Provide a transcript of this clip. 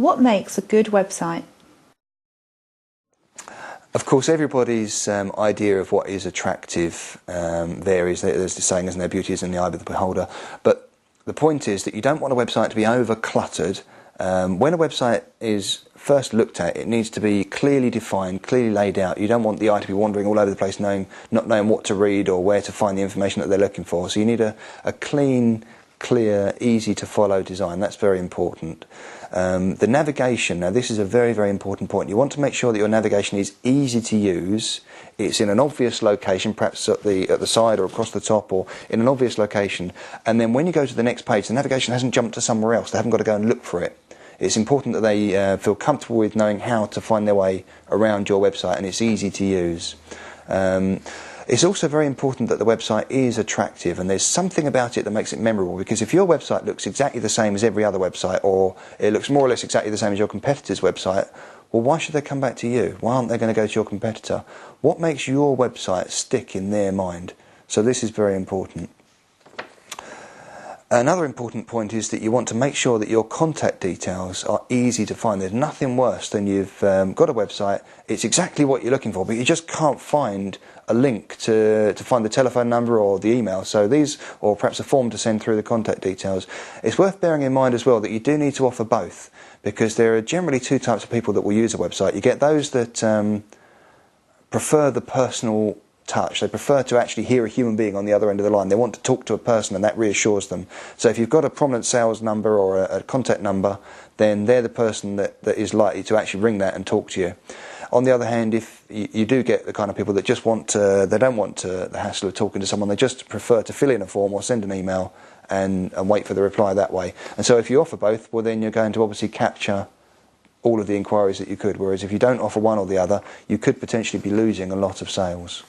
What makes a good website? Of course, everybody's idea of what is attractive varies. There's the saying, isn't there, beauty is in the eye of the beholder. But the point is that you don't want a website to be over-cluttered. When a website is first looked at, it needs to be clearly defined, clearly laid out. You don't want the eye to be wandering all over the place, not knowing what to read or where to find the information that they're looking for. So you need a clean, clear, easy to follow design. That's very important. The navigation, now this is a very, very important point. You want to make sure that your navigation is easy to use. It's in an obvious location, perhaps at the side or across the top, or in an obvious location. And then when you go to the next page, the navigation hasn't jumped to somewhere else. They haven't got to go and look for it. It's important that they feel comfortable with knowing how to find their way around your website, and it's easy to use. It's also very important that the website is attractive, and there's something about it that makes it memorable, because if your website looks exactly the same as every other website, or it looks more or less exactly the same as your competitor's website, well, why should they come back to you? Why aren't they going to go to your competitor? What makes your website stick in their mind? So this is very important. Another important point is that you want to make sure that your contact details are easy to find. There's nothing worse than you've got a website, it's exactly what you're looking for, but you just can't find a link to find the telephone number or the email. So these, or perhaps a form to send through the contact details. It's worth bearing in mind as well that you do need to offer both, because there are generally two types of people that will use a website. You get those that prefer the personal touch. They prefer to actually hear a human being on the other end of the line. They want to talk to a person, and that reassures them. So if you've got a prominent sales number or a contact number, then they're the person that is likely to actually ring that and talk to you. On the other hand, if you do get the kind of people that just they don't want the hassle of talking to someone, they just prefer to fill in a form or send an email and wait for the reply that way. And so if you offer both, well, then you're going to obviously capture all of the inquiries that you could, whereas if you don't offer one or the other, you could potentially be losing a lot of sales.